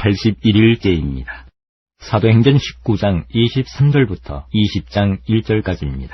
81일째입니다. 사도행전 19장 23절부터 20장 1절까지입니다.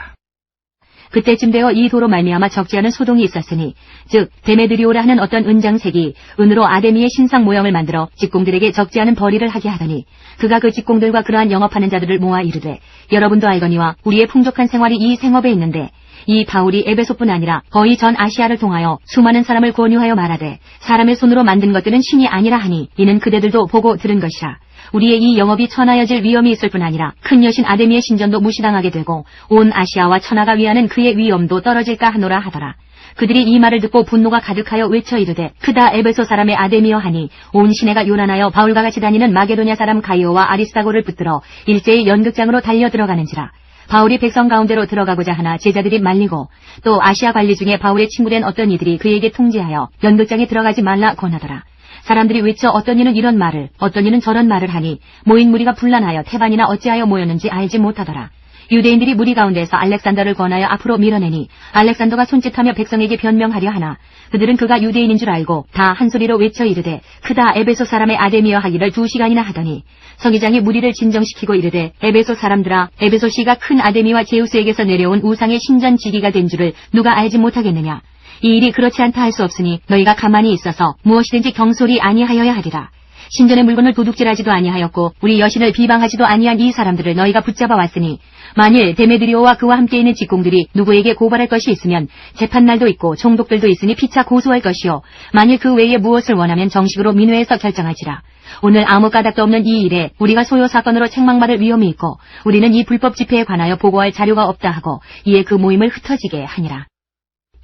그때쯤 되어 이 도로 말미암아 적지 않은 소동이 있었으니 즉 데메드리오라 하는 어떤 은장색이 은으로 아데미의 신상 모형을 만들어 직공들에게 적지 않은 벌이를 하게 하더니 그가 그 직공들과 그러한 영업하는 자들을 모아 이르되 여러분도 알거니와 우리의 풍족한 생활이 이 생업에 있는데 이 바울이 에베소뿐 아니라 거의 전 아시아를 통하여 수많은 사람을 권유하여 말하되 사람의 손으로 만든 것들은 신이 아니라 하니 이는 그대들도 보고 들은 것이라. 우리의 이 영업이 천하여질 위험이 있을 뿐 아니라 큰 여신 아데미의 신전도 무시당하게 되고 온 아시아와 천하가 위하는 그의 위엄도 떨어질까 하노라 하더라. 그들이 이 말을 듣고 분노가 가득하여 외쳐 이르되 크다 에베소 사람의 아데미여 하니 온 시내가 요란하여 바울과 같이 다니는 마게도냐 사람 가이오와 아리스다고를 붙들어 일제히 연극장으로 달려 들어가는지라. 바울이 백성 가운데로 들어가고자 하나 제자들이 말리고 또 아시아 관리 중에 바울의 친구된 어떤 이들이 그에게 통지하여 연극장에 들어가지 말라 권하더라. 사람들이 외쳐 어떤 이는 이런 말을 어떤 이는 저런 말을 하니 모인 무리가 분란하여 태반이나 어찌하여 모였는지 알지 못하더라. 유대인들이 무리 가운데서 알렉산더를 권하여 앞으로 밀어내니 알렉산더가 손짓하며 백성에게 변명하려 하나 그들은 그가 유대인인 줄 알고 다 한 소리로 외쳐 이르되 크다 에베소 사람의 아데미여 하기를 2시간이나 하더니 서기장이 무리를 진정시키고 이르되 에베소 사람들아 에베소시가 큰 아데미와 제우스에게서 내려온 우상의 신전 지기가 된 줄을 누가 알지 못하겠느냐. 이 일이 그렇지 않다 할 수 없으니 너희가 가만히 있어서 무엇이든지 경솔히 아니하여야 하리라. 신전의 물건을 도둑질하지도 아니하였고 우리 여신을 비방하지도 아니한 이 사람들을 너희가 붙잡아 왔으니 만일 데메드리오와 그와 함께 있는 직공들이 누구에게 고발할 것이 있으면 재판날도 있고 총독들도 있으니 피차 고소할 것이요 만일 그 외에 무엇을 원하면 정식으로 민회에서 결정할지라. 오늘 아무 까닭도 없는 이 일에 우리가 소요 사건으로 책망받을 위험이 있고 우리는 이 불법 집회에 관하여 보고할 자료가 없다 하고 이에 그 모임을 흩어지게 하니라.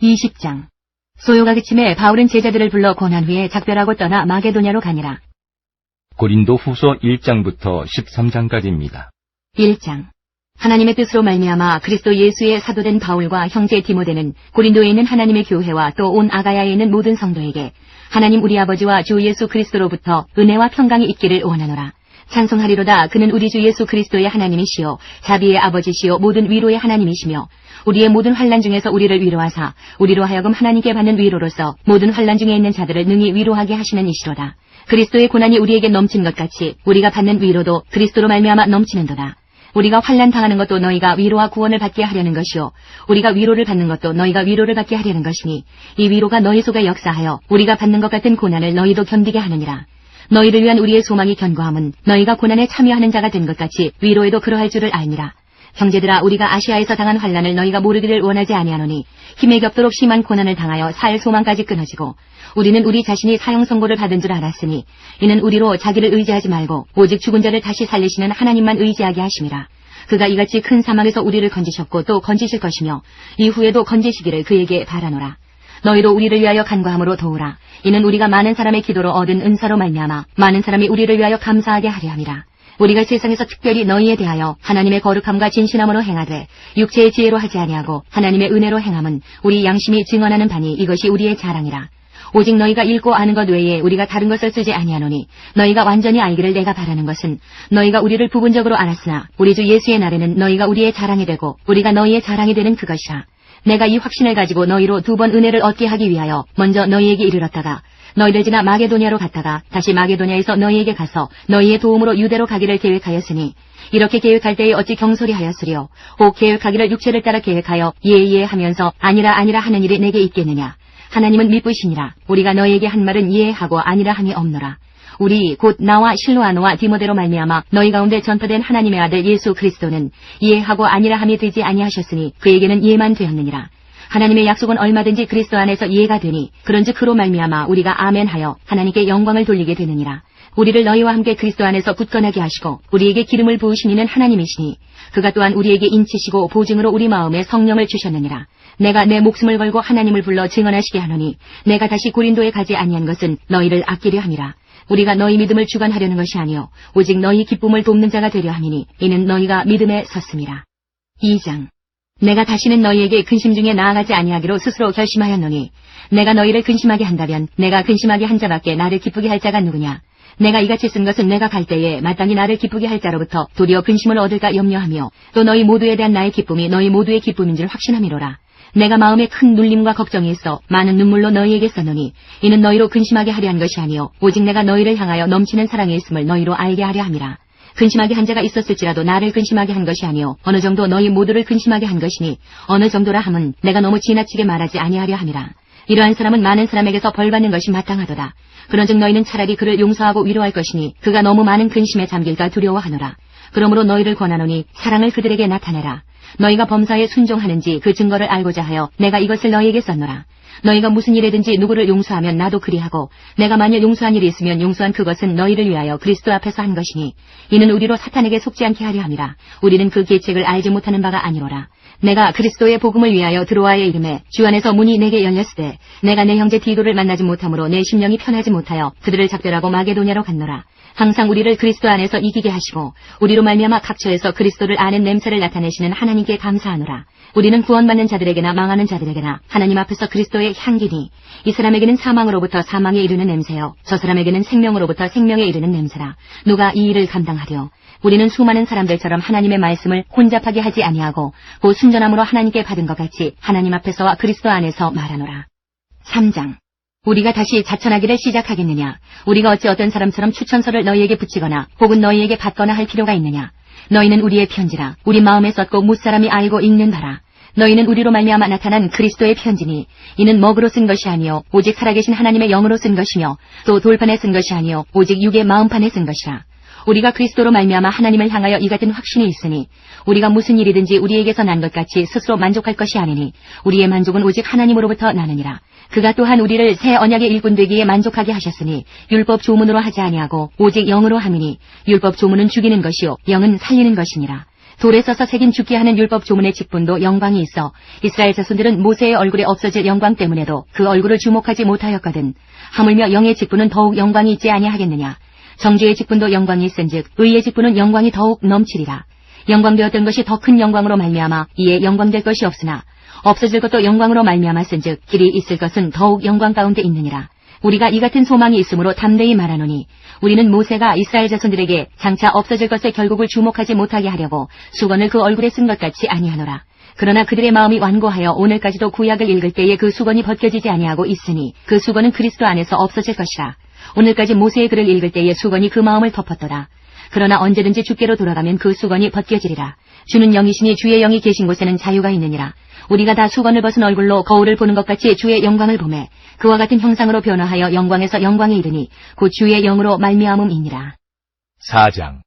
20장. 소요가 그침에 바울은 제자들을 불러 권한 후에 작별하고 떠나 마게도냐로 가니라. 고린도 후서 1장부터 13장까지입니다. 1장. 하나님의 뜻으로 말미암아 그리스도 예수의 사도된 바울과 형제 디모데는 고린도에 있는 하나님의 교회와 또 온 아가야에 있는 모든 성도에게 하나님 우리 아버지와 주 예수 그리스도로부터 은혜와 평강이 있기를 원하노라. 찬송하리로다. 그는 우리 주 예수 그리스도의 하나님이시요 자비의 아버지시요 모든 위로의 하나님이시며 우리의 모든 환난 중에서 우리를 위로하사 우리로 하여금 하나님께 받는 위로로서 모든 환난 중에 있는 자들을 능히 위로하게 하시는 이시로다. 그리스도의 고난이 우리에게 넘친 것 같이 우리가 받는 위로도 그리스도로 말미암아 넘치는도다. 우리가 환난 당하는 것도 너희가 위로와 구원을 받게 하려는 것이요 우리가 위로를 받는 것도 너희가 위로를 받게 하려는 것이니 이 위로가 너희 속에 역사하여 우리가 받는 것 같은 고난을 너희도 견디게 하느니라. 너희를 위한 우리의 소망이 견고함은 너희가 고난에 참여하는 자가 된 것 같이 위로에도 그러할 줄을 알니라. 형제들아 우리가 아시아에서 당한 환난을 너희가 모르기를 원하지 아니하노니 힘에 겹도록 심한 고난을 당하여 살 소망까지 끊어지고 우리는 우리 자신이 사형 선고를 받은 줄 알았으니 이는 우리로 자기를 의지하지 말고 오직 죽은 자를 다시 살리시는 하나님만 의지하게 하심이라. 그가 이같이 큰 사망에서 우리를 건지셨고 또 건지실 것이며 이후에도 건지시기를 그에게 바라노라. 너희도 우리를 위하여 간구함으로 도우라. 이는 우리가 많은 사람의 기도로 얻은 은사로 말미암아 많은 사람이 우리를 위하여 감사하게 하려 함이라. 우리가 세상에서 특별히 너희에 대하여 하나님의 거룩함과 진실함으로 행하되 육체의 지혜로 하지 아니하고 하나님의 은혜로 행함은 우리 양심이 증언하는 바니 이것이 우리의 자랑이라. 오직 너희가 읽고 아는 것 외에 우리가 다른 것을 쓰지 아니하노니 너희가 완전히 알기를 내가 바라는 것은 너희가 우리를 부분적으로 알았으나 우리 주 예수의 날에는 너희가 우리의 자랑이 되고 우리가 너희의 자랑이 되는 그것이라. 내가 이 확신을 가지고 너희로 2번 은혜를 얻게 하기 위하여 먼저 너희에게 이르렀다가 너희를 지나 마게도냐로 갔다가 다시 마게도냐에서 너희에게 가서 너희의 도움으로 유대로 가기를 계획하였으니 이렇게 계획할 때에 어찌 경솔히 하였으리요. 혹 계획하기를 육체를 따라 계획하여 예예 하면서 아니라 하는 일이 내게 있겠느냐. 하나님은 미쁘시니라. 우리가 너희에게 한 말은 예하고 아니라 함이 없노라. 우리 곧 나와 실로아노와 디모데로 말미암아 너희 가운데 전파된 하나님의 아들 예수 그리스도는 예하고 아니라 함이 되지 아니하셨으니 그에게는 예만 되었느니라. 하나님의 약속은 얼마든지 그리스도 안에서 예가 되니 그런즉 그로 말미암아 우리가 아멘하여 하나님께 영광을 돌리게 되느니라. 우리를 너희와 함께 그리스도 안에서 굳건하게 하시고 우리에게 기름을 부으신 이는 하나님이시니 그가 또한 우리에게 인치시고 보증으로 우리 마음에 성령을 주셨느니라. 내가 내 목숨을 걸고 하나님을 불러 증언하시게 하노니 내가 다시 고린도에 가지 아니한 것은 너희를 아끼려 함이라. 우리가 너희 믿음을 주관하려는 것이 아니요 오직 너희 기쁨을 돕는 자가 되려 함이니 이는 너희가 믿음에 섰음이라. 2장. 내가 다시는 너희에게 근심 중에 나아가지 아니하기로 스스로 결심하였노니 내가 너희를 근심하게 한다면 내가 근심하게 한 자밖에 나를 기쁘게 할 자가 누구냐. 내가 이같이 쓴 것은 내가 갈 때에 마땅히 나를 기쁘게 할 자로부터 도리어 근심을 얻을까 염려하며 또 너희 모두에 대한 나의 기쁨이 너희 모두의 기쁨인 줄 확신함이로라. 내가 마음에 큰 눌림과 걱정이 있어 많은 눈물로 너희에게 썼노니 이는 너희로 근심하게 하려 한 것이 아니요 오직 내가 너희를 향하여 넘치는 사랑이 있음을 너희로 알게 하려 함이라. 근심하게 한 자가 있었을지라도 나를 근심하게 한 것이 아니요 어느 정도 너희 모두를 근심하게 한 것이니 어느 정도라 함은 내가 너무 지나치게 말하지 아니하려 함이라. 이러한 사람은 많은 사람에게서 벌받는 것이 마땅하도다. 그런즉 너희는 차라리 그를 용서하고 위로할 것이니 그가 너무 많은 근심에 잠길까 두려워하노라. 그러므로 너희를 권하노니 사랑을 그들에게 나타내라. 너희가 범사에 순종하는지 그 증거를 알고자 하여 내가 이것을 너희에게 썼노라. 너희가 무슨 일이든지 누구를 용서하면 나도 그리하고 내가 만일 용서한 일이 있으면 용서한 그것은 너희를 위하여 그리스도 앞에서 한 것이니 이는 우리로 사탄에게 속지 않게 하려 함이라. 우리는 그 계책을 알지 못하는 바가 아니로라. 내가 그리스도의 복음을 위하여 드로아에 이름에 주 안에서 문이 내게 열렸으되 내가 내 형제 디도를 만나지 못하므로 내 심령이 편하지 못하여 그들을 작별하고 마게도냐로 갔노라. 항상 우리를 그리스도 안에서 이기게 하시고 우리로 말미암아 각처에서 그리스도를 아는 냄새를 나타내시는 하나님께 감사하노라. 우리는 구원받는 자들에게나 망하는 자들에게나 하나님 앞에서 그리스도의 향기니 이 사람에게는 사망으로부터 사망에 이르는 냄새요 저 사람에게는 생명으로부터 생명에 이르는 냄새라. 누가 이 일을 감당하려? 우리는 수많은 사람들처럼 하나님의 말씀을 혼잡하게 하지 아니하고 그 순전함으로 하나님께 받은 것 같이 하나님 앞에서와 그리스도 안에서 말하노라. 3장. 우리가 다시 자천하기를 시작하겠느냐? 우리가 어찌 어떤 사람처럼 추천서를 너희에게 붙이거나 혹은 너희에게 받거나 할 필요가 있느냐? 너희는 우리의 편지라 우리 마음에 썼고 무사람이 알고 읽는 바라. 너희는 우리로 말미암아 나타난 그리스도의 편지니 이는 먹으로 쓴 것이 아니요 오직 살아계신 하나님의 영으로 쓴 것이며 또 돌판에 쓴 것이 아니요 오직 육의 마음판에 쓴 것이라. 우리가 그리스도로 말미암아 하나님을 향하여 이 같은 확신이 있으니 우리가 무슨 일이든지 우리에게서 난 것 같이 스스로 만족할 것이 아니니 우리의 만족은 오직 하나님으로부터 나느니라. 그가 또한 우리를 새 언약의 일꾼 되기에 만족하게 하셨으니 율법 조문으로 하지 아니하고 오직 영으로 함이니 율법 조문은 죽이는 것이요 영은 살리는 것이니라. 돌에 써서 새긴 죽게 하는 율법 조문의 직분도 영광이 있어 이스라엘 자손들은 모세의 얼굴에 없어질 영광 때문에도 그 얼굴을 주목하지 못하였거든. 하물며 영의 직분은 더욱 영광이 있지 아니하겠느냐. 정죄의 직분도 영광이 있은즉 의의 직분은 영광이 더욱 넘치리라. 영광되었던 것이 더 큰 영광으로 말미암아 이에 영광될 것이 없으나 없어질 것도 영광으로 말미암았은즉 길이 있을 것은 더욱 영광 가운데 있느니라. 우리가 이 같은 소망이 있으므로 담대히 말하노니 우리는 모세가 이스라엘 자손들에게 장차 없어질 것의 결국을 주목하지 못하게 하려고 수건을 그 얼굴에 쓴 것 같이 아니하노라. 그러나 그들의 마음이 완고하여 오늘까지도 구약을 읽을 때에 그 수건이 벗겨지지 아니하고 있으니 그 수건은 그리스도 안에서 없어질 것이라. 오늘까지 모세의 글을 읽을 때에 수건이 그 마음을 덮었도다. 그러나 언제든지 주께로 돌아가면 그 수건이 벗겨지리라. 주는 영이시니 주의 영이 계신 곳에는 자유가 있느니라. 우리가 다 수건을 벗은 얼굴로 거울을 보는 것 같이 주의 영광을 보매 그와 같은 형상으로 변화하여 영광에서 영광에 이르니 곧 주의 영으로 말미암음이니라. 4장.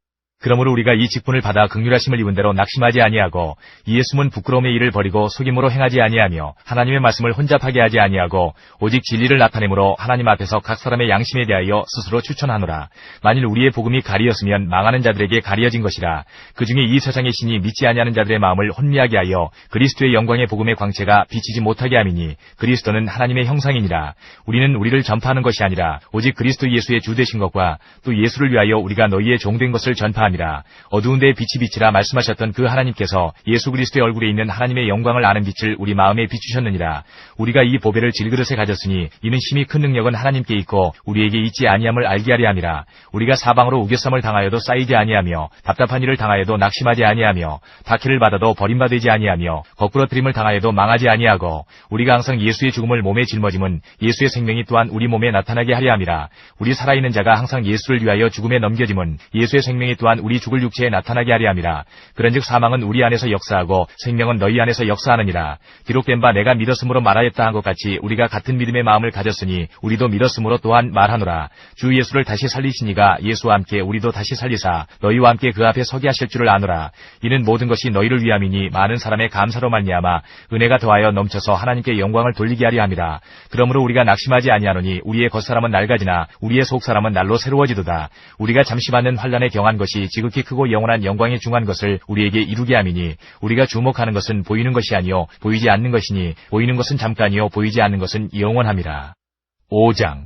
그러므로 우리가 이 직분을 받아 긍휼하심을 입은 대로 낙심하지 아니하고 이에 숨은 부끄러움의 일을 버리고 속임으로 행하지 아니하며 하나님의 말씀을 혼잡하게 하지 아니하고 오직 진리를 나타내므로 하나님 앞에서 각 사람의 양심에 대하여 스스로 추천하노라. 만일 우리의 복음이 가리었으면 망하는 자들에게 가리어진 것이라. 그중에 이 세상의 신이 믿지 아니하는 자들의 마음을 혼미하게 하여 그리스도의 영광의 복음의 광채가 비치지 못하게 함이니 그리스도는 하나님의 형상이니라. 우리는 우리를 전파하는 것이 아니라 오직 그리스도 예수의 주 되신 것과 또 예수를 위하여 우리가 너희의 종된 것을 전파하니라. 어두운 데에 빛이 비치라 말씀하셨던 그 하나님께서 예수 그리스도의 얼굴에 있는 하나님의 영광을 아는 빛을 우리 마음에 비추셨느니라. 우리가 이 보배를 질그릇에 가졌으니 이는 심히 큰 능력은 하나님께 있고 우리에게 있지 아니함을 알게 하려 함이라. 우리가 사방으로 우겨쌈을 당하여도 쌓이지 아니하며 답답한 일을 당하여도 낙심하지 아니하며 박해를 받아도 버림받지 아니하며 거꾸러뜨림을 당하여도 망하지 아니하고 우리가 항상 예수의 죽음을 몸에 짊어짐은 예수의 생명이 또한 우리 몸에 나타나게 하려 함이라. 우리 살아있는 자가 항상 예수를 위하여 죽음에 넘겨짐은 예수의 생명이 또한 우리 죽을 육체에 나타나게 하려 함이라. 그런즉 사망은 우리 안에서 역사하고 생명은 너희 안에서 역사하느니라. 기록된 바 내가 믿었으므로 말하였다 한 것 같이 우리가 같은 믿음의 마음을 가졌으니 우리도 믿었으므로 또한 말하노라. 주 예수를 다시 살리시니가 예수와 함께 우리도 다시 살리사 너희와 함께 그 앞에 서게 하실 줄을 아노라. 이는 모든 것이 너희를 위함이니 많은 사람의 감사로 말미암아 은혜가 더하여 넘쳐서 하나님께 영광을 돌리게 하려 함이라. 그러므로 우리가 낙심하지 아니하노니 우리의 겉사람은 낡아지나 우리의 속사람은 날로 새로워지도다. 우리가 잠시 받는 환난에 경한 것이 지극히 크고 영원한 영광에 중한 것을 우리에게 이루게 함이니 우리가 주목하는 것은 보이는 것이 아니요 보이지 않는 것이니 보이는 것은 잠깐이요 보이지 않는 것은 영원함이라. 5장.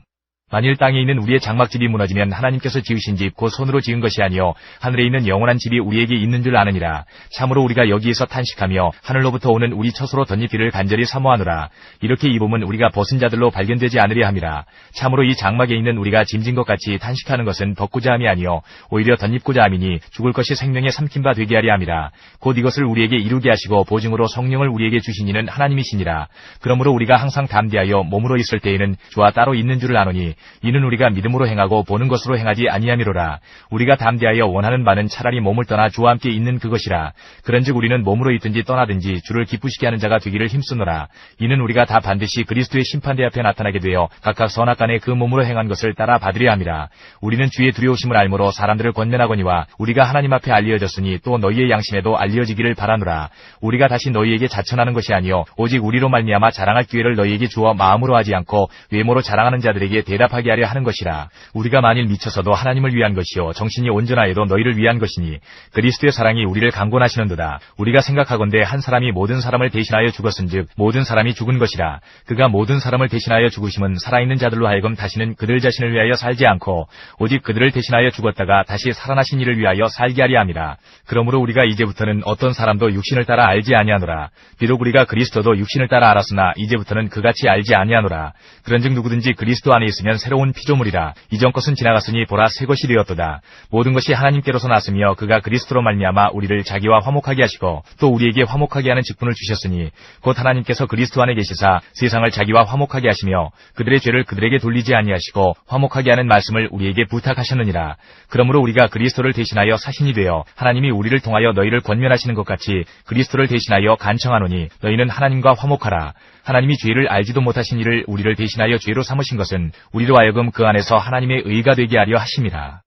만일 땅에 있는 우리의 장막집이 무너지면 하나님께서 지으신 집 곧 손으로 지은 것이 아니요 하늘에 있는 영원한 집이 우리에게 있는 줄 아느니라. 참으로 우리가 여기에서 탄식하며 하늘로부터 오는 우리 처소로 덧입기를 간절히 사모하노라. 이렇게 입으면 우리가 벗은 자들로 발견되지 않으려 함이라. 참으로 이 장막에 있는 우리가 짐진 것 같이 탄식하는 것은 벗고자 함이 아니요 오히려 덧입고자 함이니 죽을 것이 생명에 삼킨 바 되게 하려 함이라. 곧 이것을 우리에게 이루게 하시고 보증으로 성령을 우리에게 주신 이는 하나님이시니라. 그러므로 우리가 항상 담대하여 몸으로 있을 때에는 주와 따로 있는 줄을 아노니 이는 우리가 믿음으로 행하고 보는 것으로 행하지 아니함이로라. 우리가 담대하여 원하는 바는 차라리 몸을 떠나 주와 함께 있는 그것이라. 그런즉 우리는 몸으로 있든지 떠나든지 주를 기쁘시게 하는 자가 되기를 힘쓰노라. 이는 우리가 다 반드시 그리스도의 심판대 앞에 나타나게 되어 각각 선악간에 그 몸으로 행한 것을 따라 받으려 함이라. 우리는 주의 두려우심을 알므로 사람들을 권면하거니와 우리가 하나님 앞에 알려졌으니 또 너희의 양심에도 알려지기를 바라노라. 우리가 다시 너희에게 자천하는 것이 아니요 오직 우리로 말미암아 자랑할 기회를 너희에게 주어 마음으로 하지 않고 외모로 자랑하는 자들에게 대답하게 하려 하는 것이라. 우리가 만일 미쳐서도 하나님을 위한 것이요 정신이 온전하여도 너희를 위한 것이니 그리스도의 사랑이 우리를 강권하시는도다. 우리가 생각하건대 한 사람이 모든 사람을 대신하여 죽었은즉 모든 사람이 죽은 것이라. 그가 모든 사람을 대신하여 죽으심은 살아있는 자들로 하여금 다시는 그들 자신을 위하여 살지 않고 오직 그들을 대신하여 죽었다가 다시 살아나신 이를 위하여 살게 하려 함이라. 그러므로 우리가 이제부터는 어떤 사람도 육신을 따라 알지 아니하노라. 비록 우리가 그리스도도 육신을 따라 알았으나 이제부터는 그같이 알지 아니하노라. 그런즉 누구든지 그리스도 안에 있으면 새로운 피조물이라. 이전 것은 지나갔으니 보라 새 것이 되었도다. 모든 것이 하나님께로서 났으며 그가 그리스도로 말미암아 우리를 자기와 화목하게 하시고 또 우리에게 화목하게 하는 직분을 주셨으니 곧 하나님께서 그리스도 안에 계시사 세상을 자기와 화목하게 하시며 그들의 죄를 그들에게 돌리지 아니하시고 화목하게 하는 말씀을 우리에게 부탁하셨느니라. 그러므로 우리가 그리스도를 대신하여 사신이 되어 하나님이 우리를 통하여 너희를 권면하시는 것 같이 그리스도를 대신하여 간청하노니 너희는 하나님과 화목하라. 하나님이 죄를 알지도 못하신 이를 우리를 대신하여 죄로 삼으신 것은 우리로 하여금 그 안에서 하나님의 의가 되게 하려 하심이라.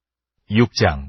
6장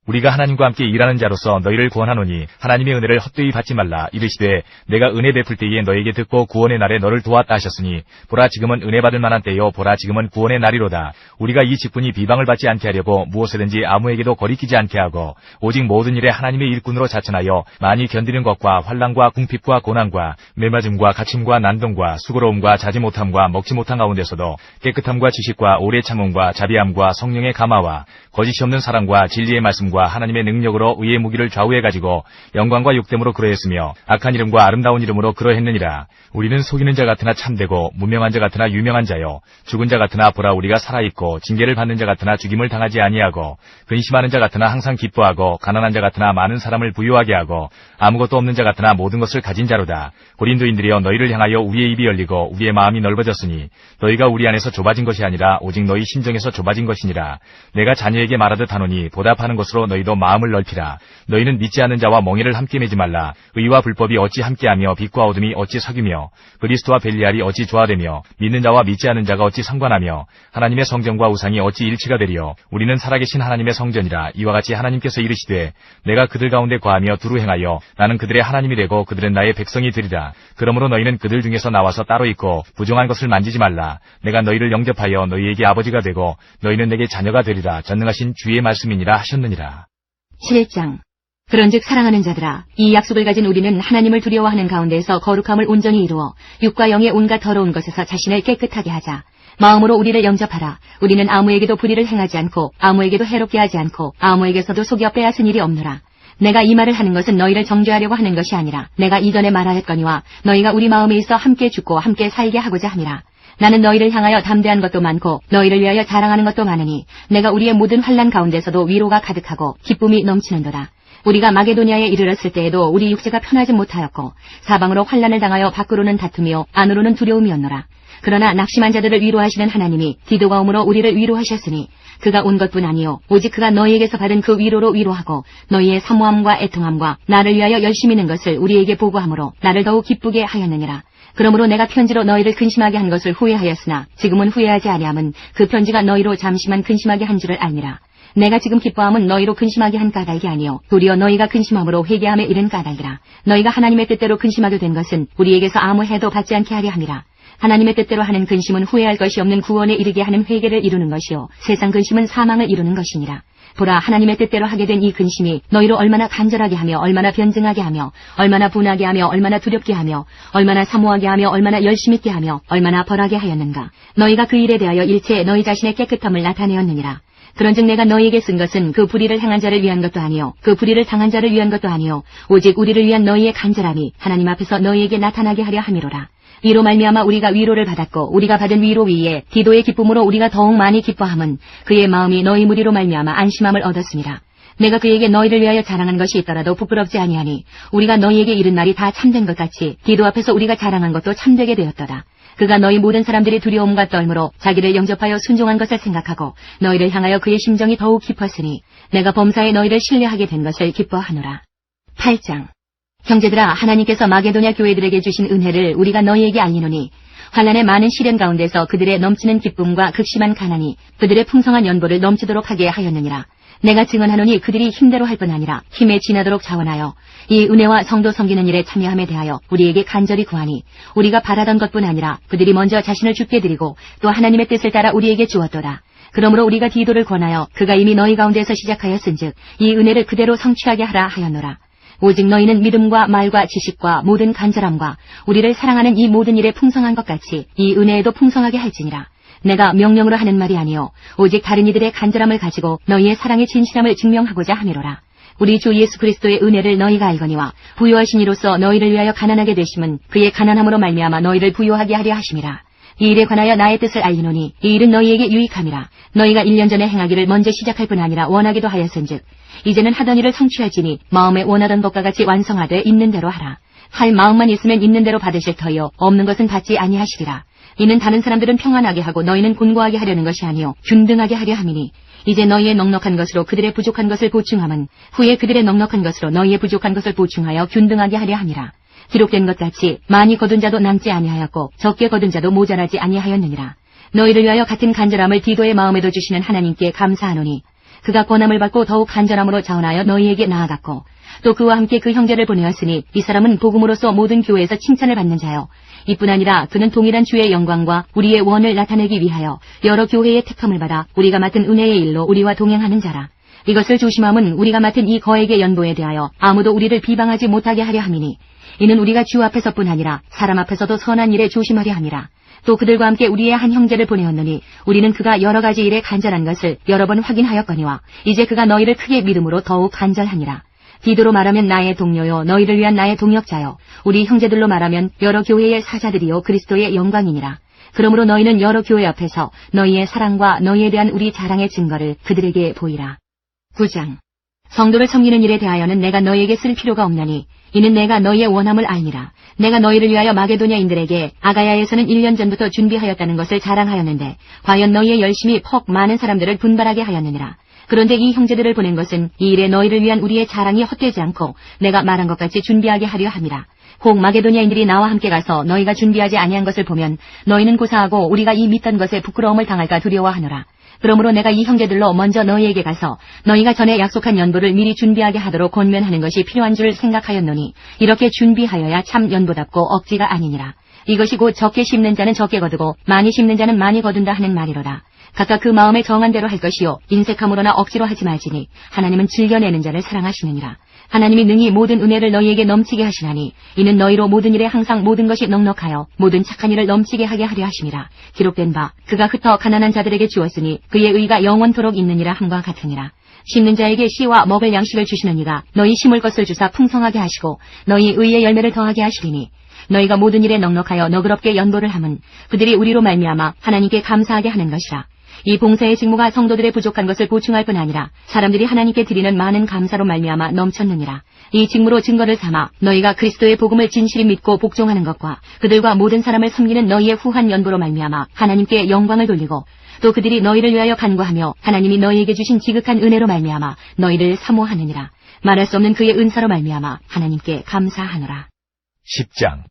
우리가 하나님과 함께 일하는 자로서 너희를 구원하노니 하나님의 은혜를 헛되이 받지 말라. 이르시되 내가 은혜 베풀 때에 너에게 듣고 구원의 날에 너를 도왔다 하셨으니 보라 지금은 은혜 받을 만한 때요 보라 지금은 구원의 날이로다. 우리가 이 직분이 비방을 받지 않게 하려고 무엇이든지 아무에게도 거리끼지 않게 하고 오직 모든 일에 하나님의 일꾼으로 자천하여 많이 견디는 것과 환난과 궁핍과 고난과 매맞음과 갇힘과 난동과 수고로움과 자지 못함과 먹지 못한 가운데서도 깨끗함과 지식과 오래 참음과 자비함과 성령의 감화와 거짓이 없는 사랑과 진리의 말씀과 하나님의 능력으로 의의 무기를 좌우해가지고 영광과 욕됨으로 그러했으며 악한 이름과 아름다운 이름으로 그러했느니라. 우리는 속이는 자 같으나 참되고 무명한 자 같으나 유명한 자요 죽은 자 같으나 보라 우리가 살아있고 징계를 받는 자 같으나 죽임을 당하지 아니하고 근심하는 자 같으나 항상 기뻐하고 가난한 자 같으나 많은 사람을 부유하게 하고 아무것도 없는 자 같으나 모든 것을 가진 자로다. 고린도인들이여 너희를 향하여 우리의 입이 열리고 우리의 마음이 넓어졌으니 너희가 우리 안에서 좁아진 것이 아니라 오직 너희 심정에서 좁아진 것이니라. 내가 자녀에게 말하듯 하노니 보답하는 것으로 너희도 마음을 넓히라. 너희는 믿지 않는 자와 멍에를 함께 매지 말라. 의와 불법이 어찌 함께하며 빛과 어둠이 어찌 사귀며 그리스도와 벨리알이 어찌 조화되며 믿는 자와 믿지 않는 자가 어찌 상관하며 하나님의 성전과 우상이 어찌 일치가 되리요. 우리는 살아계신 하나님의 성전이라. 이와 같이 하나님께서 이르시되 내가 그들 가운데 거하며 두루 행하여 나는 그들의 하나님이 되고 그들은 나의 백성이 되리라. 그러므로 너희는 그들 중에서 나와서 따로 있고 부정한 것을 만지지 말라. 내가 너희를 영접하여 너희에게 아버지가 되고 너희는 내게 자녀가 되리라. 전능하신 주의 말씀이니라 하셨느니라. 7장 그런즉 사랑하는 자들아 이 약속을 가진 우리는 하나님을 두려워하는 가운데서 거룩함을 온전히 이루어 육과 영의 온갖 더러운 것에서 자신을 깨끗하게 하자. 마음으로 우리를 영접하라. 우리는 아무에게도 불의를 행하지 않고 아무에게도 해롭게 하지 않고 아무에게서도 속여 빼앗은 일이 없노라. 내가 이 말을 하는 것은 너희를 정죄하려고 하는 것이 아니라 내가 이전에 말하였거니와 너희가 우리 마음에 있어 함께 죽고 함께 살게 하고자 함이라. 나는 너희를 향하여 담대한 것도 많고 너희를 위하여 자랑하는 것도 많으니 내가 우리의 모든 환난 가운데서도 위로가 가득하고 기쁨이 넘치는도다. 우리가 마게도니아에 이르렀을 때에도 우리 육체가 편하지 못하였고 사방으로 환난을 당하여 밖으로는 다툼이요 안으로는 두려움이었노라. 그러나 낙심한 자들을 위로하시는 하나님이 디도가 오므로 우리를 위로하셨으니 그가 온 것뿐 아니요 오직 그가 너희에게서 받은 그 위로로 위로하고 너희의 사모함과 애통함과 나를 위하여 열심히 는 것을 우리에게 보고하므로 나를 더욱 기쁘게 하였느니라. 그러므로 내가 편지로 너희를 근심하게 한 것을 후회하였으나 지금은 후회하지 아니함은 그 편지가 너희로 잠시만 근심하게 한 줄을 알니라. 내가 지금 기뻐함은 너희로 근심하게 한 까닭이 아니요 도리어 너희가 근심함으로 회개함에 이른 까닭이라. 너희가 하나님의 뜻대로 근심하게 된 것은 우리에게서 아무 해도 받지 않게 하려 함이라. 하나님의 뜻대로 하는 근심은 후회할 것이 없는 구원에 이르게 하는 회개를 이루는 것이요 세상 근심은 사망을 이루는 것이니라. 보라, 하나님의 뜻대로 하게 된 이 근심이 너희로 얼마나 간절하게 하며 얼마나 변증하게 하며 얼마나 분하게 하며 얼마나 두렵게 하며 얼마나 사모하게 하며 얼마나 열심 있게 하며 얼마나 벌하게 하였는가. 너희가 그 일에 대하여 일체 너희 자신의 깨끗함을 나타내었느니라. 그런즉 내가 너희에게 쓴 것은 그 불의를 행한 자를 위한 것도 아니요 그 불의를 당한 자를 위한 것도 아니요 오직 우리를 위한 너희의 간절함이 하나님 앞에서 너희에게 나타나게 하려 함이로라. 이로 말미암아 우리가 위로를 받았고 우리가 받은 위로 위에 디도의 기쁨으로 우리가 더욱 많이 기뻐함은 그의 마음이 너희 무리로 말미암아 안심함을 얻었습니다. 내가 그에게 너희를 위하여 자랑한 것이 있더라도 부끄럽지 아니하니 우리가 너희에게 이른 말이 다 참된 것 같이 디도 앞에서 우리가 자랑한 것도 참되게 되었도다. 그가 너희 모든 사람들이 두려움과 떨므로 자기를 영접하여 순종한 것을 생각하고 너희를 향하여 그의 심정이 더욱 깊었으니 내가 범사에 너희를 신뢰하게 된 것을 기뻐하노라. 8장. 형제들아, 하나님께서 마게도냐 교회들에게 주신 은혜를 우리가 너희에게 알리노니 환난의 많은 시련 가운데서 그들의 넘치는 기쁨과 극심한 가난이 그들의 풍성한 연보를 넘치도록 하게 하였느니라. 내가 증언하노니 그들이 힘대로 할 뿐 아니라 힘에 지나도록 자원하여 이 은혜와 성도 섬기는 일에 참여함에 대하여 우리에게 간절히 구하니 우리가 바라던 것뿐 아니라 그들이 먼저 자신을 주께 드리고 또 하나님의 뜻을 따라 우리에게 주었도다. 그러므로 우리가 디도를 권하여 그가 이미 너희 가운데서 시작하였은즉 이 은혜를 그대로 성취하게 하라 하였노라. 오직 너희는 믿음과 말과 지식과 모든 간절함과 우리를 사랑하는 이 모든 일에 풍성한 것 같이 이 은혜에도 풍성하게 할지니라. 내가 명령으로 하는 말이 아니요 오직 다른 이들의 간절함을 가지고 너희의 사랑의 진실함을 증명하고자 함이로라. 우리 주 예수 그리스도의 은혜를 너희가 알거니와 부요하신 이로써 너희를 위하여 가난하게 되심은 그의 가난함으로 말미암아 너희를 부요하게 하려 하심이라. 이 일에 관하여 나의 뜻을 알리노니 이 일은 너희에게 유익함이라. 너희가 1년 전에 행하기를 먼저 시작할 뿐 아니라 원하기도 하였은즉 이제는 하던 일을 성취할지니 마음에 원하던 것과 같이 완성하되 있는 대로 하라. 할 마음만 있으면 있는 대로 받으실 터이요 없는 것은 받지 아니하시리라. 이는 다른 사람들은 평안하게 하고 너희는 곤고하게 하려는 것이 아니요 균등하게 하려 함이니 이제 너희의 넉넉한 것으로 그들의 부족한 것을 보충함은 후에 그들의 넉넉한 것으로 너희의 부족한 것을 보충하여 균등하게 하려 함이라. 기록된 것 같이 많이 거둔 자도 남지 아니하였고 적게 거둔 자도 모자라지 아니하였느니라. 너희를 위하여 같은 간절함을 디도의 마음에도 주시는 하나님께 감사하노니 그가 권함을 받고 더욱 간절함으로 자원하여 너희에게 나아갔고 또 그와 함께 그 형제를 보내었으니 이 사람은 복음으로서 모든 교회에서 칭찬을 받는 자요 이뿐 아니라 그는 동일한 주의 영광과 우리의 원을 나타내기 위하여 여러 교회의 택함을 받아 우리가 맡은 은혜의 일로 우리와 동행하는 자라. 이것을 조심함은 우리가 맡은 이 거액의 연보에 대하여 아무도 우리를 비방하지 못하게 하려 함이니 이는 우리가 주 앞에서뿐 아니라 사람 앞에서도 선한 일에 조심하려 함이라. 또 그들과 함께 우리의 한 형제를 보내었느니 우리는 그가 여러 가지 일에 간절한 것을 여러 번 확인하였거니와 이제 그가 너희를 크게 믿음으로 더욱 간절하니라. 디도로 말하면 나의 동료요 너희를 위한 나의 동역자요 우리 형제들로 말하면 여러 교회의 사자들이요 그리스도의 영광이니라. 그러므로 너희는 여러 교회 앞에서 너희의 사랑과 너희에 대한 우리 자랑의 증거를 그들에게 보이라. 9장. 성도를 섬기는 일에 대하여는 내가 너희에게 쓸 필요가 없나니 이는 내가 너희의 원함을 알니라. 내가 너희를 위하여 마게도냐인들에게 아가야에서는 1년 전부터 준비하였다는 것을 자랑하였는데 과연 너희의 열심이 퍽 많은 사람들을 분발하게 하였느니라. 그런데 이 형제들을 보낸 것은 이 일에 너희를 위한 우리의 자랑이 헛되지 않고 내가 말한 것 같이 준비하게 하려 함이라. 혹 마게도냐인들이 나와 함께 가서 너희가 준비하지 아니한 것을 보면 너희는 고사하고 우리가 이 믿던 것에 부끄러움을 당할까 두려워하노라. 그러므로 내가 이 형제들로 먼저 너희에게 가서 너희가 전에 약속한 연보를 미리 준비하게 하도록 권면하는 것이 필요한 줄 생각하였노니 이렇게 준비하여야 참 연보답고 억지가 아니니라. 이것이 곧 적게 심는 자는 적게 거두고 많이 심는 자는 많이 거둔다 하는 말이로라. 각각 그 마음에 정한 대로 할 것이요 인색함으로나 억지로 하지 말지니 하나님은 즐겨내는 자를 사랑하시느니라. 하나님이 능히 모든 은혜를 너희에게 넘치게 하시나니 이는 너희로 모든 일에 항상 모든 것이 넉넉하여 모든 착한 일을 넘치게 하게 하려 하심이라. 기록된 바 그가 흩어 가난한 자들에게 주었으니 그의 의가 영원토록 있느니라 함과 같으니라. 심는 자에게 씨와 먹을 양식을 주시는 이가 너희 심을 것을 주사 풍성하게 하시고 너희 의의 열매를 더하게 하시리니 너희가 모든 일에 넉넉하여 너그럽게 연보를 함은 그들이 우리로 말미암아 하나님께 감사하게 하는 것이라. 이 봉사의 직무가 성도들의 부족한 것을 보충할 뿐 아니라 사람들이 하나님께 드리는 많은 감사로 말미암아 넘쳤느니라. 이 직무로 증거를 삼아 너희가 그리스도의 복음을 진실히 믿고 복종하는 것과 그들과 모든 사람을 섬기는 너희의 후한 연보로 말미암아 하나님께 영광을 돌리고 또 그들이 너희를 위하여 간구하며 하나님이 너희에게 주신 지극한 은혜로 말미암아 너희를 사모하느니라. 말할 수 없는 그의 은사로 말미암아 하나님께 감사하노라. 10장.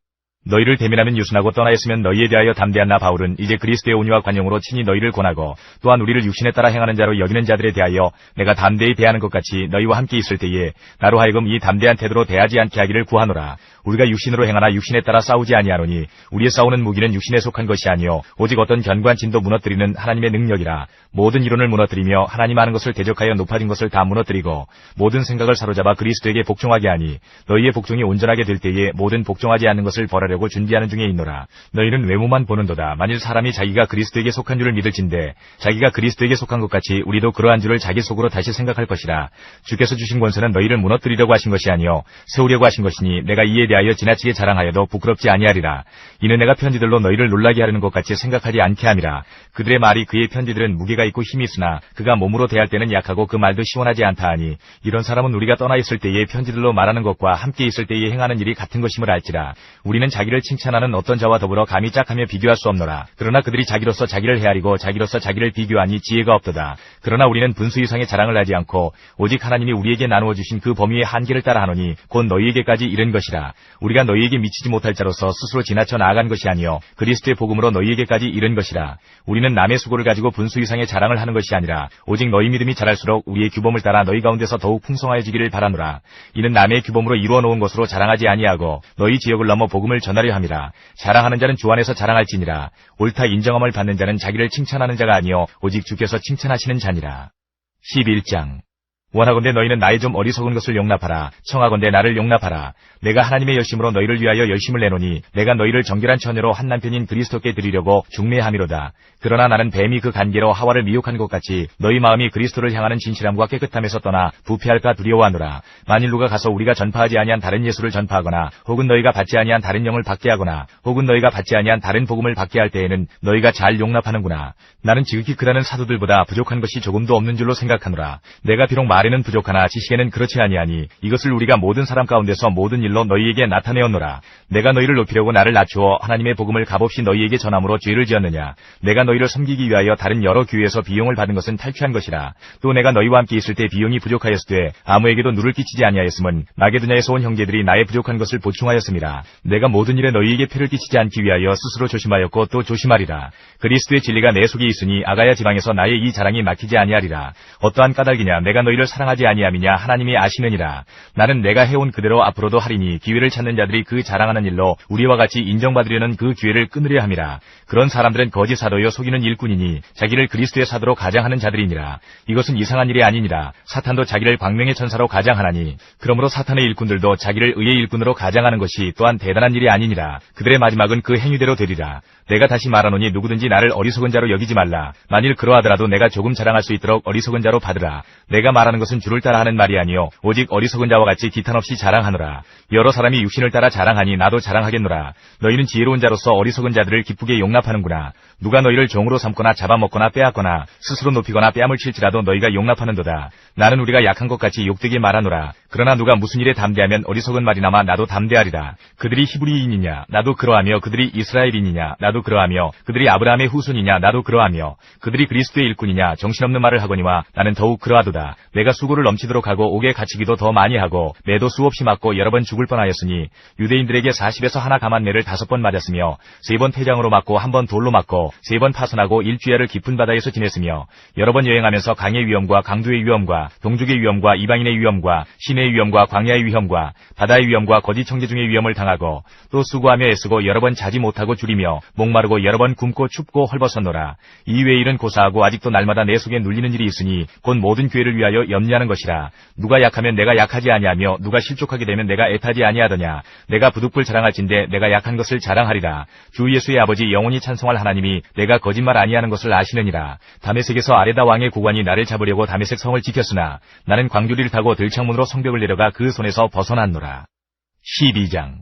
너희를 대면하면 유순하고 떠나였으면 너희에 대하여 담대한 나 바울은 이제 그리스도의 온유와 관용으로 친히 너희를 권하고 또한 우리를 육신에 따라 행하는 자로 여기는 자들에 대하여 내가 담대히 대하는 것 같이 너희와 함께 있을 때에 나로 하여금 이 담대한 태도로 대하지 않게 하기를 구하노라. 우리가 육신으로 행하나 육신에 따라 싸우지 아니하노니 우리의 싸우는 무기는 육신에 속한 것이 아니요 오직 어떤 견고한 진도 무너뜨리는 하나님의 능력이라. 모든 이론을 무너뜨리며 하나님 아는 것을 대적하여 높아진 것을 다 무너뜨리고 모든 생각을 사로잡아 그리스도에게 복종하게 하니 너희의 복종이 온전하게 될 때에 모든 복종하지 않는 것을 벌하려고 준비하는 중에 있노라. 너희는 외모만 보는도다. 만일 사람이 자기가 그리스도에게 속한 줄을 믿을진대 자기가 그리스도에게 속한 것 같이 우리도 그러한 줄을 자기 속으로 다시 생각할 것이라. 주께서 주신 권세는 너희를 무너뜨리려고 하신 것이 아니요 세우려고 하신 것이니 내가 이에 대하여 지나치게 자랑하여도 부끄럽지 아니하리라. 이는 내가 편지들로 너희를 놀라게 하려는 것 같이 생각하지 않게 함이라. 그들의 말이 그의 편지들은 무게가 있고 힘이 있으나 그가 몸으로 대할 때는 약하고 그 말도 시원하지 않다 하니 이런 사람은 우리가 떠나 있을 때에 편지들로 말하는 것과 함께 있을 때에 행하는 일이 같은 것임을 알지라. 우리는 자기를 칭찬하는 어떤 자와 더불어 감히 짝하며 비교할 수 없노라. 그러나 그들이 자기로서 자기를 헤아리고 자기로서 자기를 비교하니 지혜가 없도다. 그러나 우리는 분수 이상의 자랑을 하지 않고 오직 하나님이 우리에게 나누어 주신 그 범위의 한계를 따라 하노니 곧 너희에게까지 이른 것이라. 우리가 너희에게 미치지 못할 자로서 스스로 지나쳐 나아간 것이 아니요 그리스도의 복음으로 너희에게까지 이른 것이라. 우리는 남의 수고를 가지고 분수 이상의 자랑을 하는 것이 아니라 오직 너희 믿음이 자랄수록 우리의 규범을 따라 너희 가운데서 더욱 풍성하여지기를 바라노라. 이는 남의 규범으로 이루어 놓은 것으로 자랑하지 아니하고 너희 지역을 넘어 복음을 전하려 함이라. 자랑하는 자는 주 안에서 자랑할지니라. 옳다 인정함을 받는 자는 자기를 칭찬하는 자가 아니요 오직 주께서 칭찬하시는 자니라. 11장 원하건대 너희는 나의 좀 어리석은 것을 용납하라. 청하건대 나를 용납하라. 내가 하나님의 열심으로 너희를 위하여 열심을 내노니 내가 너희를 정결한 처녀로 한 남편인 그리스도께 드리려고 중매함이로다. 그러나 나는 뱀이 그 간계로 하와를 미혹한 것 같이 너희 마음이 그리스도를 향하는 진실함과 깨끗함에서 떠나 부패할까 두려워하노라. 만일 누가 가서 우리가 전파하지 아니한 다른 예수를 전파하거나 혹은 너희가 받지 아니한 다른 영을 받게 하거나 혹은 너희가 받지 아니한 다른 복음을 받게 할 때에는 너희가 잘 용납하는구나. 나는 지극히 크다는 사도들보다 부족한 것이 조금도 없는 줄로 생각하노라. 내가 비록 말에는 부족하나 지식에는 그렇지 아니하니 이것을 우리가 모든 사람 가운데서 모든 일로 너희에게 나타내었노라. 내가 너희를 높이려고 나를 낮추어 하나님의 복음을 값없이 너희에게 전함으로 죄를 지었느냐. 내가 너희를 섬기기 위하여 다른 여러 교회에서 비용을 받은 것은 탈취한 것이라. 또 내가 너희와 함께 있을 때 비용이 부족하였으되 아무에게도 누를 끼치지 아니하였음은 마게도냐에서 온 형제들이 나의 부족한 것을 보충하였음이라. 내가 모든 일에 너희에게 폐를 끼치지 않기 위하여 스스로 조심하였고 또 조심하리라. 그리스도의 진리가 내 속에 있으니 아가야 지방에서 나의 이 자랑이 막히지 아니하리라. 어떠한 까닭이냐. 내가 너희를 사랑하지 아니함이냐. 하나님이 아시느니라. 나는 내가 해온 그대로 앞으로도 하리니 기회를 찾는 자들이 그 자랑하는 일로 우리와 같이 인정받으려는 그 기회를 끊으려 함이라. 그런 사람들은 거짓 사도여 속이는 일꾼이니 자기를 그리스도의 사도로 가장하는 자들이니라. 이것은 이상한 일이 아니니라. 사탄도 자기를 광명의 천사로 가장하나니 그러므로 사탄의 일꾼들도 자기를 의의 일꾼으로 가장하는 것이 또한 대단한 일이 아니니라. 그들의 마지막은 그 행위대로 되리라. 내가 다시 말하노니 누구든지 나를 어리석은 자로 여기지 말라. 만일 그러하더라도 내가 조금 자랑할 수 있도록 어리석은 자로 받으라. 내가 말하는 것은 주를 따라 하는 말이 아니요 오직 어리석은 자와 같이 기탄 없이 자랑하노라. 여러 사람이 육신을 따라 자랑하니 나도 자랑하겠노라. 너희는 지혜로운 자로서 어리석은 자들을 기쁘게 용납하는구나. 누가 너희를 종으로 삼거나 잡아먹거나 빼앗거나 스스로 높이거나 뺨을 칠지라도 너희가 용납하는도다. 나는 우리가 약한 것 같이 욕되게 말하노라. 그러나 누가 무슨 일에 담대하면 어리석은 말이나마 나도 담대하리라. 그들이 히브리인이냐 나도 그러하며 그들이 이스라엘인이냐 나도 그러하며 그들이 아브라함의 후손이냐 나도 그러하며 그들이 그리스도의 일꾼이냐 정신없는 말을 하거니와 나는 더욱 그러하도다. 내가 수고를 넘치도록 하고 옥에 갇히기도 더 많이 하고 매도 수없이 맞고 여러 번 죽을 뻔하였으니 유대인들에게 40에서 하나 감한 매를 5번 맞았으며 3번 태장으로 맞고 1번 돌로 맞고 3번 파손하고 일주야를 깊은 바다에서 지냈으며 여러 번 여행하면서 강의 위험과 강도의 위험과 동족의 위험과 이방인의 위험과 시내의 위험과 광야의 위험과 바다의 위험과 거짓 청지중의 위험을 당하고 또 수고하며 애쓰고 여러 번 자지 못하고 줄이며 목마르고 여러 번 굶고 춥고 헐벗었노라. 이외의 일은 고사하고 아직도 날마다 내 속에 눌리는 일이 있으니 곧 모든 교회를 위하여 염려하는 것이라. 누가 약하면 내가 약하지 아니하며 누가 실족하게 되면 내가 애타지 아니하더냐. 내가 부득불 자랑할진대 내가 약한 것을 자랑하리라. 주 예수의 아버지 영원히 찬송할 하나님이 내가 거짓말 아니하는 것을 아시느니라. 다메섹에서 아레다 왕의 고관이 나를 잡으려고 다메섹 성을 지켰으나 나는 광주리를 타고 들창문으로 성벽을 내려가 그 손에서 벗어났노라. 12장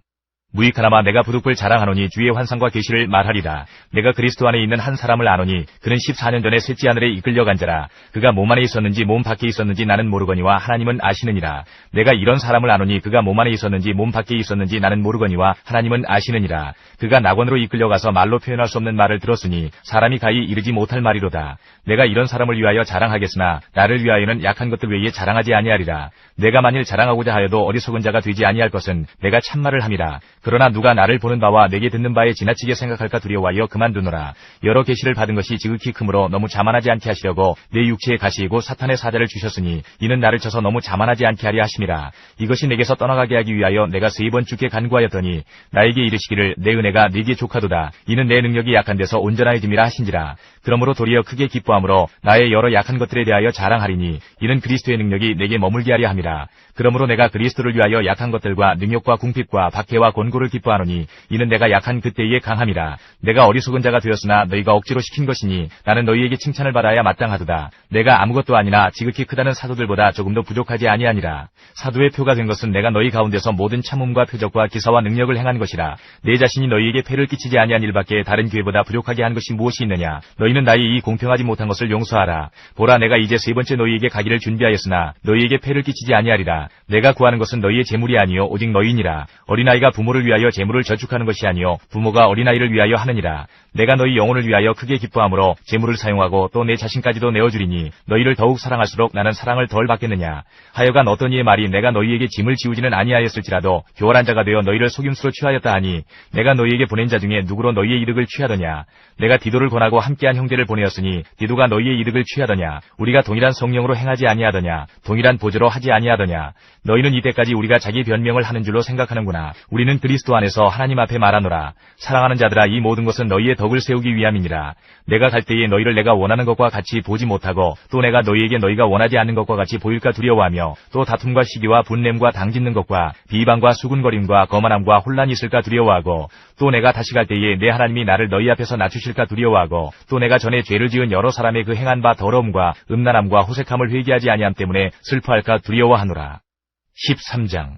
무익하나마 내가 부득불 자랑하노니 주의 환상과 계시를 말하리라. 내가 그리스도 안에 있는 한 사람을 아노니 그는 14년 전에 셋째 하늘에 이끌려간 자라. 그가 몸 안에 있었는지 몸 밖에 있었는지 나는 모르거니와 하나님은 아시느니라. 내가 이런 사람을 아노니 그가 몸 안에 있었는지 몸 밖에 있었는지 나는 모르거니와 하나님은 아시느니라. 그가 낙원으로 이끌려가서 말로 표현할 수 없는 말을 들었으니 사람이 가히 이르지 못할 말이로다. 내가 이런 사람을 위하여 자랑하겠으나 나를 위하여는 약한 것들 외에 자랑하지 아니하리라. 내가 만일 자랑하고자 하여도 어리석은 자가 되지 아니할 것은 내가 참말을 함이라. 그러나 누가 나를 보는 바와 내게 듣는 바에 지나치게 생각할까 두려워하여 그만두노라. 여러 계시를 받은 것이 지극히 크므로 너무 자만하지 않게 하시려고 내 육체에 가시이고 사탄의 사자를 주셨으니 이는 나를 쳐서 너무 자만하지 않게 하려 하심이라. 이것이 내게서 떠나가게 하기 위하여 내가 3번 주께 간구하였더니 나에게 이르시기를 내 은혜가 네게 족하도다. 이는 내 능력이 약한 데서 온전하여짐이라 하신지라. 그러므로 도리어 크게 기뻐함으로 나의 여러 약한 것들에 대하여 자랑하리니 이는 그리스도의 능력이 내게 머물게 하려 함이라. 그러므로 내가 그리스도를 위하여 약한 것들과 능욕과 궁핍과 박해와 곤고를 기뻐하노니 이는 내가 약한 그때의 강함이라. 내가 어리석은 자가 되었으나 너희가 억지로 시킨 것이니 나는 너희에게 칭찬을 받아야 마땅하도다. 내가 아무것도 아니나 지극히 크다는 사도들보다 조금도 부족하지 아니하니라. 사도의 표가 된 것은 내가 너희 가운데서 모든 참음과 표적과 기사와 능력을 행한 것이라. 내 자신이 너희에게 폐를 끼치지 아니한 일밖에 다른 교회보다 부족하게 한 것이 무엇이 있느냐. 너희는 나의 이 공평하지 못한 것을 용서하라. 보라, 내가 이제 3번째 너희에게 가기를 준비하였으나 너희에게 폐를 끼치지 아니하리라. 내가 구하는 것은 너희의 재물이 아니요 오직 너희니라. 어린아이가 부모를 위하여 재물을 저축하는 것이 아니요 부모가 어린아이를 위하여 하느니라. 내가 너희 영혼을 위하여 크게 기뻐함으로 재물을 사용하고 또 내 자신까지도 내어주리니 너희를 더욱 사랑할수록 나는 사랑을 덜 받겠느냐. 하여간 어떤 이의 말이 내가 너희에게 짐을 지우지는 아니하였을지라도 교활한 자가 되어 너희를 속임수로 취하였다 하니 내가 너희에게 보낸 자 중에 누구로 너희의 이득을 취하더냐. 내가 디도를 권하고 함께한 형제를 보내었으니 디도가 너희의 이득을 취하더냐. 우리가 동일한 성령으로 행하지 아니하더냐. 동일한 보조로 하지 아니하더냐. 너희는 이때까지 우리가 자기 변명을 하는 줄로 생각하는구나. 우리는 그리스도 안에서 하나님 앞에 말하노라. 사랑하는 자들아, 이 모든 것은 너희의 덕을 세우기 위함이니라. 내가 갈 때에 너희를 내가 원하는 것과 같이 보지 못하고 또 내가 너희에게 너희가 원하지 않는 것과 같이 보일까 두려워하며 또 다툼과 시기와 분냄과 당짓는 것과 비방과 수군거림과 거만함과 혼란이 있을까 두려워하고 또 내가 다시 갈 때에 내 하나님이 나를 너희 앞에서 낮추실까 두려워하고 또 내가 전에 죄를 지은 여러 사람의 그 행한 바 더러움과 음란함과 호색함을 회개하지 아니함 때문에 슬퍼할까 두려워하노라. 13장.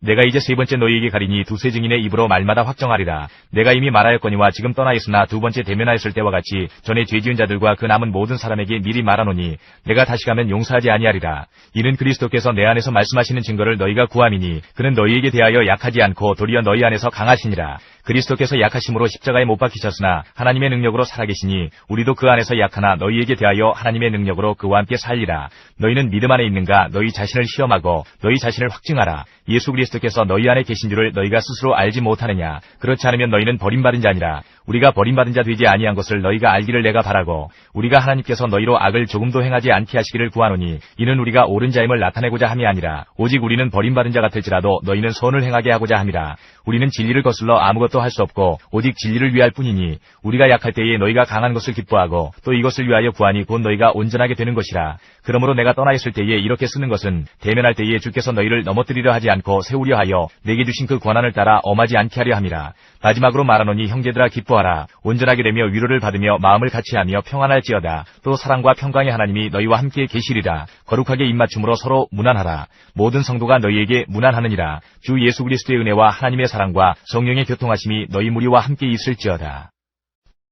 내가 이제 3번째 너희에게 가리니 두세 증인의 입으로 말마다 확정하리라. 내가 이미 말하였거니와 지금 떠나 있으나 2번째 대면하였을 때와 같이 전에 죄 지은 자들과 그 남은 모든 사람에게 미리 말하노니 내가 다시 가면 용서하지 아니하리라. 이는 그리스도께서 내 안에서 말씀하시는 증거를 너희가 구함이니 그는 너희에게 대하여 약하지 않고 도리어 너희 안에서 강하시니라. 그리스도께서 약하심으로 십자가에 못 박히셨으나 하나님의 능력으로 살아계시니 우리도 그 안에서 약하나 너희에게 대하여 하나님의 능력으로 그와 함께 살리라. 너희는 믿음 안에 있는가? 너희 자신을 시험하고 너희 자신을 확증하라. 예수 그리스도께서 너희 안에 계신 줄을 너희가 스스로 알지 못하느냐? 그렇지 않으면 너희는 버림받은 자니라. 우리가 버림받은 자 되지 아니한 것을 너희가 알기를 내가 바라고 우리가 하나님께서 너희로 악을 조금도 행하지 않게 하시기를 구하노니 이는 우리가 옳은 자임을 나타내고자 함이 아니라 오직 우리는 버림받은 자 같을지라도 너희는 선을 행하게 하고자 함이라. 우리는 진리를 거슬러 아무것도 할 수 없고 오직 진리를 위할 뿐이니 우리가 약할 때에 너희가 강한 것을 기뻐하고 또 이것을 위하여 구하니 곧 너희가 온전하게 되는 것이라. 그러므로 내가 떠나 있을 때에 이렇게 쓰는 것은 대면할 때에 주께서 너희를 넘어뜨리려 하지 않고 세우려 하여 내게 주신 그 권한을 따라 엄하지 않게 하려 함이라. 마지막으로 말하노니 형제들아 기뻐하라. 온전하게 되며 위로를 받으며 마음을 같이하며 평안할지어다. 또 사랑과 평강의 하나님이 너희와 함께 계시리라. 거룩하게 입맞춤으로 서로 문안하라. 모든 성도가 너희에게 문안하느니라. 주 예수 그리스도의 은혜와 하나님의 사랑과 성령의 교통하심이 너희 무리와 함께 있을지어다.